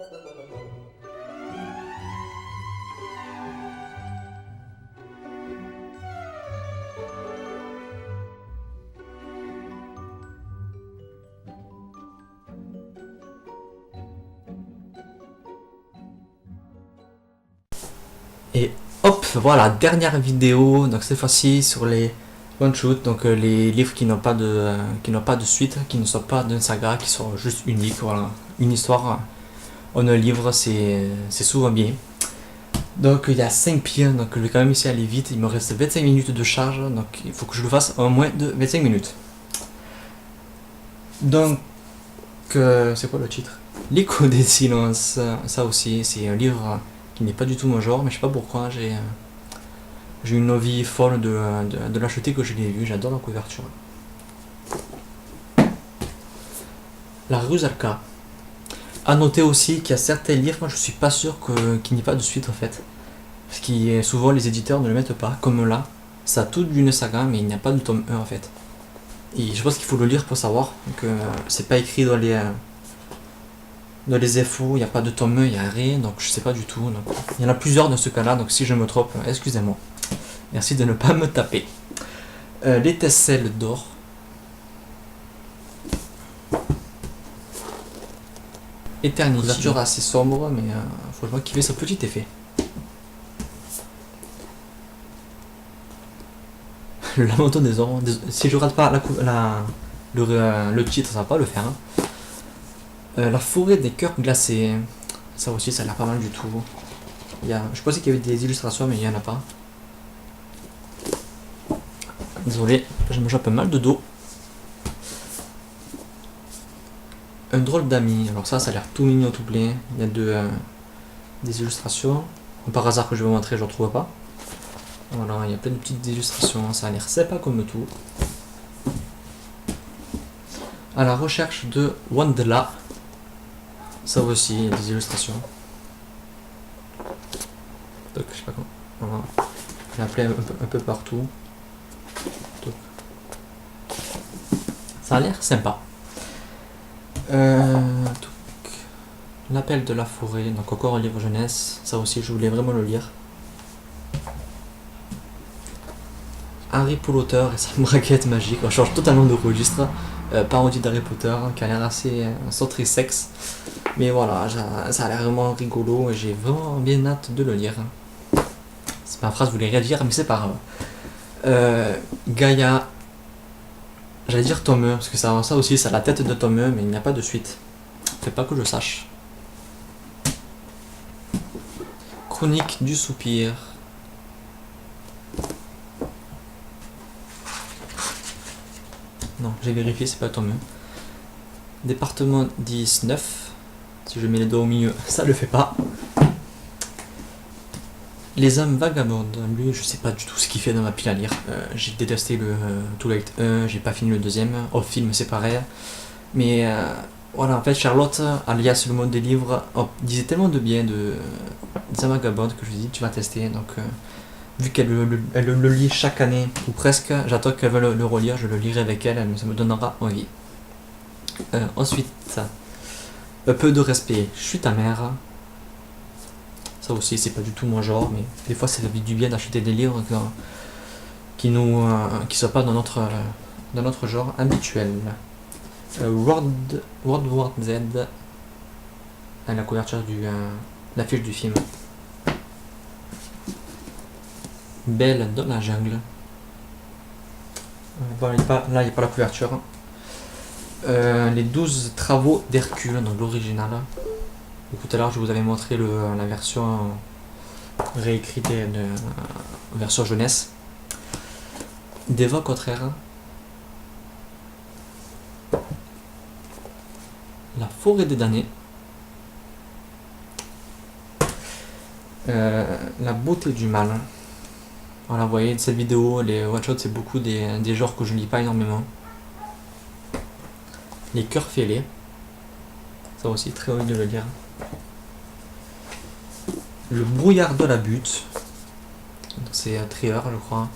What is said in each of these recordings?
Et hop, voilà, dernière vidéo, donc cette fois-ci sur les one-shot, donc les livres qui n'ont pas de suite, qui ne sont pas d'une saga, qui sont juste uniques, voilà, une histoire en un livre, c'est souvent bien. Donc il y a 5 pieds, donc je vais quand même essayer d'aller vite, il me reste 25 minutes de charge, donc il faut que je le fasse en moins de 25 minutes. Donc, c'est quoi le titre? L'écho des silences, ça aussi, c'est un livre qui n'est pas du tout mon genre, mais je sais pas pourquoi, j'ai une envie folle de l'acheter que je l'ai vu, j'adore la couverture. La Rusalka. A noter aussi qu'il y a certains livres, moi je suis pas sûr qu'il n'y ait pas de suite en fait. Parce que souvent les éditeurs ne le mettent pas, comme là. Ça a tout d'une saga, mais il n'y a pas de tome 1 en fait. Et je pense qu'il faut le lire pour savoir que c'est pas écrit dans les infos, il n'y a pas de tome 1, il n'y a rien, donc je sais pas du tout. Donc, il y en a plusieurs dans ce cas-là, donc si je me trompe, excusez-moi. Merci de ne pas me taper. L'étincelle d'or. Éternité. Couverture assez sombre, mais franchement, qui fait ce petit effet. Le lamenton des orangs. Si je rate pas le titre, ça va pas le faire. Hein. La forêt des cœurs glacés. Ça aussi, ça a l'air pas mal du tout. Je pensais qu'il y avait des illustrations, mais il n'y en a pas. Désolé, je me chope mal de dos. Un drôle d'ami. Alors ça a l'air tout mignon, tout plein. Il y a des illustrations. Par hasard que je vais vous montrer, je ne retrouve pas. Voilà, il y a plein de petites illustrations. Ça a l'air sympa comme tout. À la recherche de Wandela. Ça aussi, il y a des illustrations. Donc, je sais pas comment. Voilà. J'ai appelé un peu partout. Donc. Ça a l'air sympa. L'appel de la forêt, donc encore un livre jeunesse, ça aussi je voulais vraiment le lire. Harry Potter et sa braguette magique, on change totalement de registre. Parodie d'Harry Potter, qui a l'air assez centré sexe. Mais voilà, ça a l'air vraiment rigolo et j'ai vraiment bien hâte de le lire. C'est ma phrase, vous voulez rien dire, mais c'est pas grave. Gaïa. J'allais dire tome 1, parce que ça aussi, ça a la tête de tome 1, mais il n'y a pas de suite. Fait pas que je sache. Chronique du soupir. Non, j'ai vérifié, c'est pas le tome 1. Département 19. Si je mets les doigts au milieu, ça le fait pas. Les âmes vagabondes. Lui, je sais pas du tout ce qu'il fait dans ma pile à lire. J'ai détesté le Twilight 1, j'ai pas fini le deuxième. Au film, c'est pareil. Mais voilà, en fait, Charlotte, alias le monde des livres, disait tellement de bien des âmes vagabondes que je lui ai dit, tu vas tester. Donc, vu qu'elle le lit chaque année, ou presque, j'attends qu'elle veuille le relire, je le lirai avec elle, ça me donnera envie. Ensuite, un peu de respect, je suis ta mère. Ça aussi, c'est pas du tout mon genre, mais des fois, ça fait du bien d'acheter des livres qui sont pas dans notre genre habituel. World War Z, à la couverture l'affiche du film. Belle dans la jungle. Voilà, là, il n'y a pas la couverture. Les 12 travaux d'Hercule, donc l'original. Tout à l'heure, je vous avais montré la version réécrite de version jeunesse. D'Eva Contraire. La forêt des damnés. La beauté du mal. Voilà, vous voyez, cette vidéo, les one-shots, c'est beaucoup des genres que je lis pas énormément. Les cœurs fêlés. Ça aussi, très envie de le lire. Le brouillard de la butte. C'est Trier, je crois,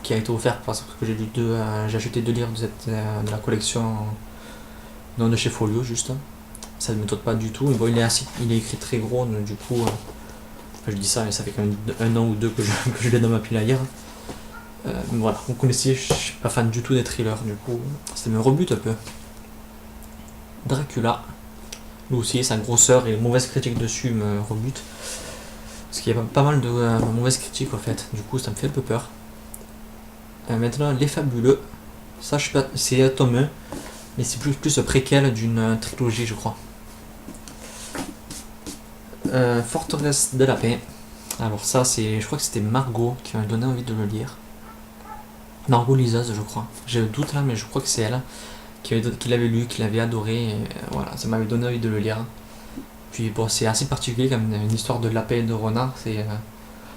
qui a été offert parce que j'ai acheté 2 livres de la collection de chez Folio, juste. ça ne m'étonne pas du tout. Mais bon, il est écrit très gros, donc du coup, je dis ça, mais ça fait quand même 1 an ou 2 que je l'ai dans ma pile à lire. Mais voilà, vous connaissez, je suis pas fan du tout des thrillers, du coup, ça me rebute un peu. Dracula, lui aussi, sa grosseur et les mauvaises critiques dessus me rebutent. Parce qu'il y a pas mal de mauvaises critiques en fait, du coup, ça me fait un peu peur. Maintenant, Les Fabuleux, ça, je sais pas, c'est tome 1, mais c'est plus préquel d'une trilogie, je crois. Forteresse de la paix. Alors ça, je crois que c'était Margot qui m'a donné envie de le lire. Margot liseuse, je crois. J'ai le doute là, mais je crois que c'est elle qui l'avait lu, qui l'avait adoré. Et voilà, ça m'avait donné envie de le lire. Puis bon, c'est assez particulier comme une histoire de lapin et de renard.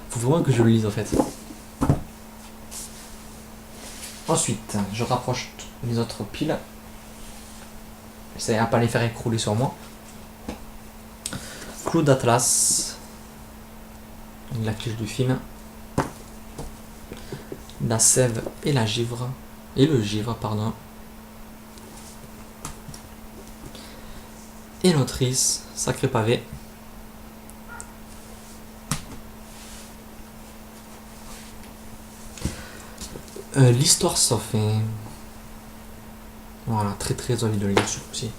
Faut vraiment que je le lise en fait. Ensuite, je rapproche les autres piles. J'essaie à pas les faire écrouler sur moi. Clou d'Atlas. La fiche du film. La sève et la givre. Et le givre, pardon. Et l'autrice, Sacré Pavé. L'histoire s'en fait. Voilà, très envie de le lire celui-ci.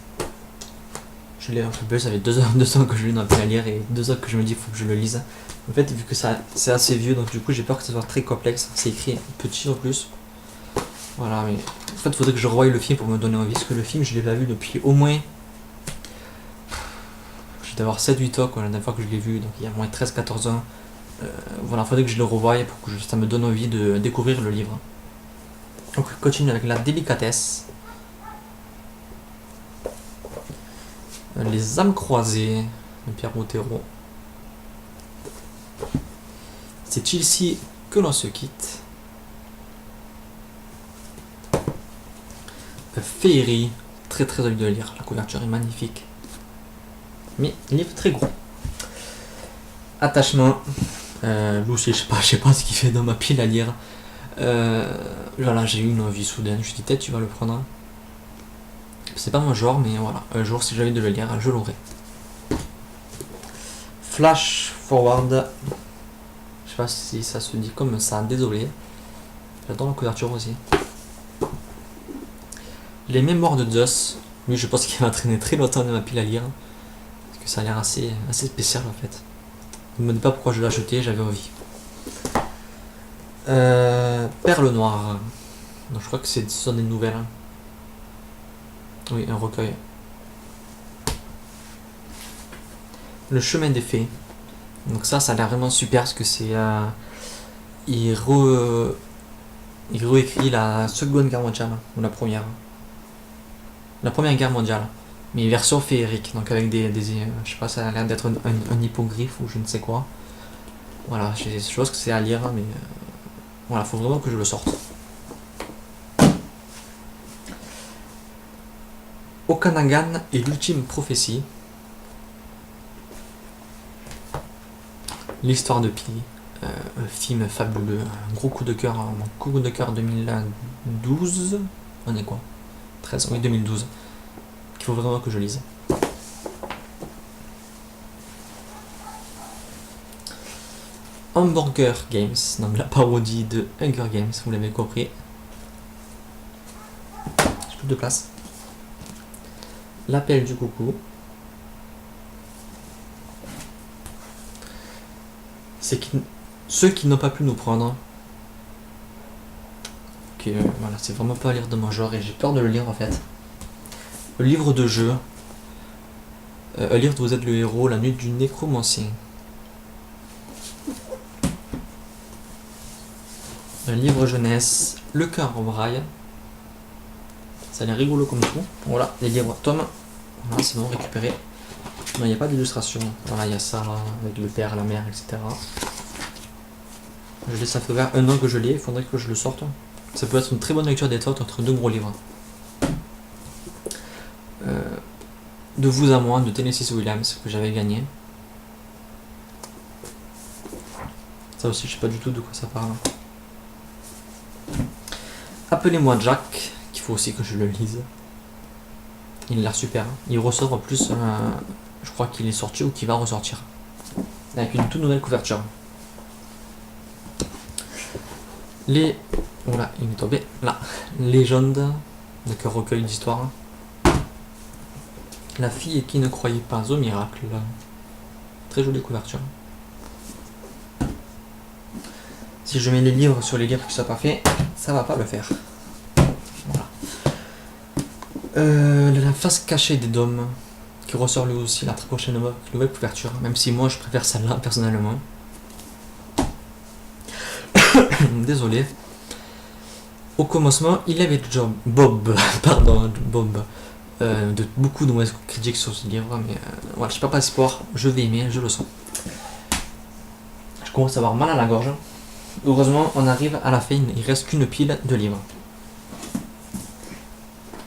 Je l'ai un peu plus, ça fait 2 ans que je l'ai dans la à lire et 2 ans que je me dis qu'il faut que je le lise. En fait, vu que c'est assez vieux, donc du coup j'ai peur que ça soit très complexe. C'est écrit petit en plus. Voilà, mais en fait, il faudrait que je revoie le film pour me donner envie, parce que le film, je l'ai pas vu depuis au moins. J'ai d'avoir 7-8 ans, quoi, la dernière fois que je l'ai vu, donc il y a moins 13-14 ans. Voilà, il faudrait que je le revoie pour que ça me donne envie de découvrir le livre. Donc, je continue avec La Délicatesse. Les âmes croisées de Pierre Bottero. C'est ici que l'on se quitte. Féerie, très envie de le lire. La couverture est magnifique. Mais livre très gros. Attachement. Lui aussi, je sais pas ce qu'il fait dans ma pile à lire. Voilà, j'ai eu une envie soudaine. Je me dis peut-être tu vas le prendre. C'est pas mon genre, mais voilà. Un jour, si j'ai envie de le lire, je l'aurai. Flash Forward. Je sais pas si ça se dit comme ça, désolé. J'adore la couverture aussi. Les Mémoires de Zeus. Lui, je pense qu'il va traîner très longtemps dans ma pile à lire. Parce que ça a l'air assez spécial en fait. Ne me demandez pas pourquoi je l'ai acheté, j'avais envie. Perle Noire. Donc, je crois que ce sont des nouvelles. Oui, un recueil. Le Chemin des Fées. Donc ça a l'air vraiment super parce que c'est... il réécrit la Seconde Guerre mondiale, ou la première. La Première Guerre mondiale. Mais version féerique, donc avec des je sais pas, ça a l'air d'être un hippogriffe ou je ne sais quoi. Voilà, je pense que c'est à lire, mais... voilà, faut vraiment que je le sorte. Okanagan et l'ultime prophétie. L'histoire de Pi, un film fabuleux, un gros coup de cœur, mon coup de cœur 2012. On est quoi 13, oui 2012. Qu'il faut vraiment que je lise. Hamburger Games, donc la parodie de Hunger Games, vous l'avez compris. J'ai plus de place. L'appel du coucou. C'est ceux qui n'ont pas pu nous prendre. Voilà, c'est vraiment pas à lire de mon genre et j'ai peur de le lire en fait. Le livre de jeu. Un livre où vous êtes le héros, la nuit du nécromancien. Un livre jeunesse, Le cœur en braille. Ça a l'air rigolo comme tout. Voilà, les livres tomes. Voilà, c'est bon, récupéré. Non, il n'y a pas d'illustration. Voilà, il y a ça avec le père, la mère, etc. Ça fait 1 an que je l'ai, il faudrait que je le sorte. Ça peut être une très bonne lecture d'étoile entre 2 gros livres. De vous à moi, de Tennessee Williams, que j'avais gagné. Ça aussi, je sais pas du tout de quoi ça parle. Appelez-moi Jack, qu'il faut aussi que je le lise. Il a l'air super. Il ressort en plus, je crois qu'il est sorti ou qu'il va ressortir. Avec une toute nouvelle couverture. Voilà, il est tombé. Là. Légende. Donc un recueil d'histoire. La fille qui ne croyait pas au miracle. Très jolie couverture. Si je mets les livres sur les livres qui ne sont pas faits, ça va pas le faire. Voilà. La face cachée des dômes, qui ressort lui aussi la très prochaine nouvelle couverture, même si moi je préfère celle-là personnellement. Désolé. Au commencement, il avait déjà Bob, de beaucoup de mauvaises critiques sur ce livre, mais voilà, je n'ai pas espoir, je vais aimer, je le sens. Je commence à avoir mal à la gorge. Heureusement, on arrive à la fin, il reste qu'une pile de livres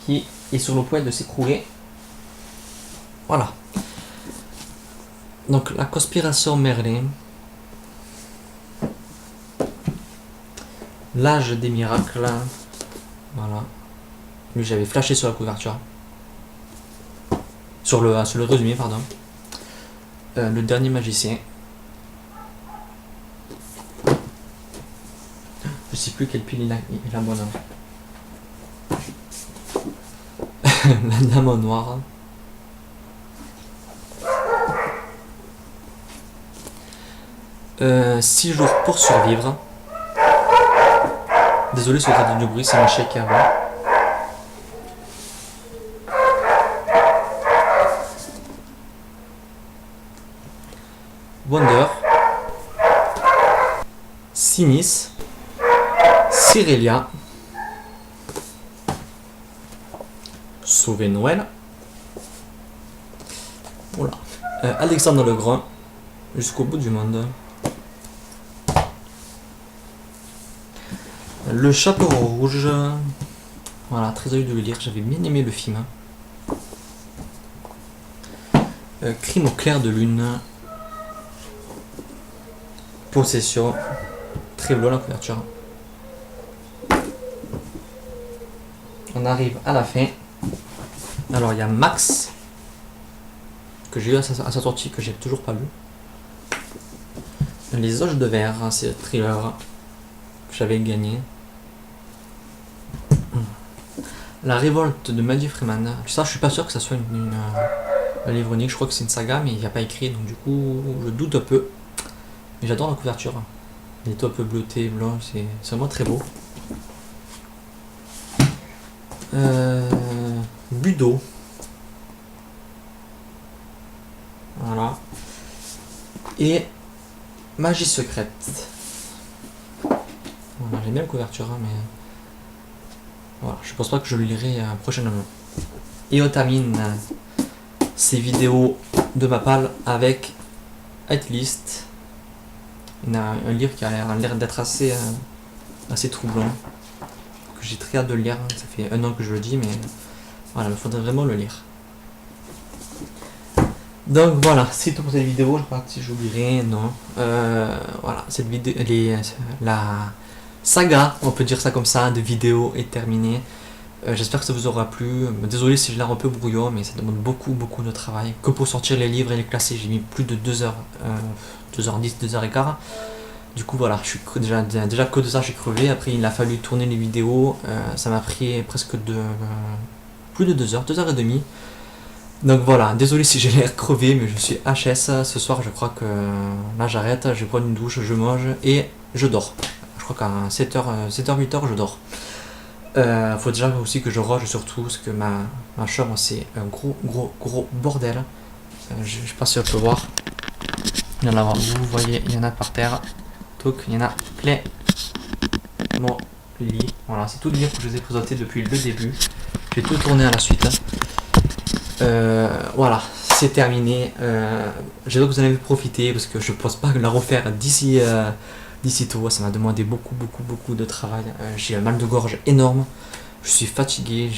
qui est sur le point de s'écrouler. Voilà. Donc, la conspiration Merlin, l'âge des miracles, voilà. Lui, j'avais flashé sur la couverture, sur le résumé, pardon. Le dernier magicien. Je sais plus quelle pile il a bonne. La dame en noir. « 6 jours pour survivre ». Désolé sur le radio du bruit, c'est un chèque avant. Wonder. Sinis. Cyrelia. Sauver Noël. Voilà. Alexandre le Grand. Jusqu'au bout du monde. Le chapeau rouge. Voilà, très envie de le lire. J'avais bien aimé le film. Crime au clair de lune. Possession. Très bleu la couverture. On arrive à la fin. Alors il y a Max, que j'ai eu à sa sortie, que j'ai toujours pas lu. Les Oges de Verre, c'est un thriller que j'avais gagné. La révolte de Matthew Freeman. Ça, je suis pas sûr que ça soit un livre unique. Je crois que c'est une saga, mais il n'y a pas écrit, donc du coup, je doute un peu. Mais j'adore la couverture. Il est un peu bleuté, blanc, c'est vraiment très beau. Budo. Voilà. Et Magie secrète. Voilà, j'aime bien la couverture, hein, mais voilà, je pense pas que je le lirai prochainement. Et on termine ces vidéos de Mapal avec Hitlist. Il y a un livre qui a l'air d'être assez troublant, que j'ai très hâte de le lire. Ça fait 1 an que je le dis, mais voilà, il faudrait vraiment le lire. Donc voilà, c'est tout pour cette vidéo. Je crois que si j'oublierai, non. Voilà, cette vidéo, la saga, on peut dire ça comme ça, de vidéos est terminée. J'espère que ça vous aura plu. Désolé si je l'ai un peu brouillon, mais ça demande beaucoup de travail. Que pour sortir les livres et les classer, j'ai mis plus de 2 heures, 2h10, 2h15. Du coup voilà, je suis déjà que de ça je suis crevé. Après il a fallu tourner les vidéos, ça m'a pris presque plus de 2 heures, 2h30. Donc voilà, désolé si j'ai l'air crevé, mais je suis HS. Ce soir je crois que là j'arrête, je vais prendre une douche, je mange et je dors. Je crois qu'à 7h, 8h je dors. Faut déjà aussi que je range surtout, parce que ma chambre c'est un gros bordel. Je sais pas si on peut voir. Il y en a, vous voyez, il y en a par terre. Donc il y en a plein. Mon lit. Voilà, c'est tout le livre que je vous ai présenté depuis le début. J'ai tout tourné à la suite. Voilà, c'est terminé. J'espère que vous en avez profité, parce que je pense pas la refaire d'ici tôt. Ça m'a demandé beaucoup de travail. J'ai un mal de gorge énorme. Je suis fatigué.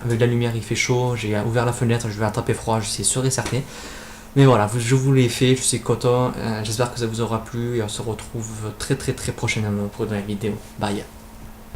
Avec la lumière il fait chaud. J'ai ouvert la fenêtre, je vais attraper froid, je sais sûr et certain. Mais voilà, je vous l'ai fait, je suis content. J'espère que ça vous aura plu et on se retrouve très prochainement pour une nouvelle vidéo. Bye.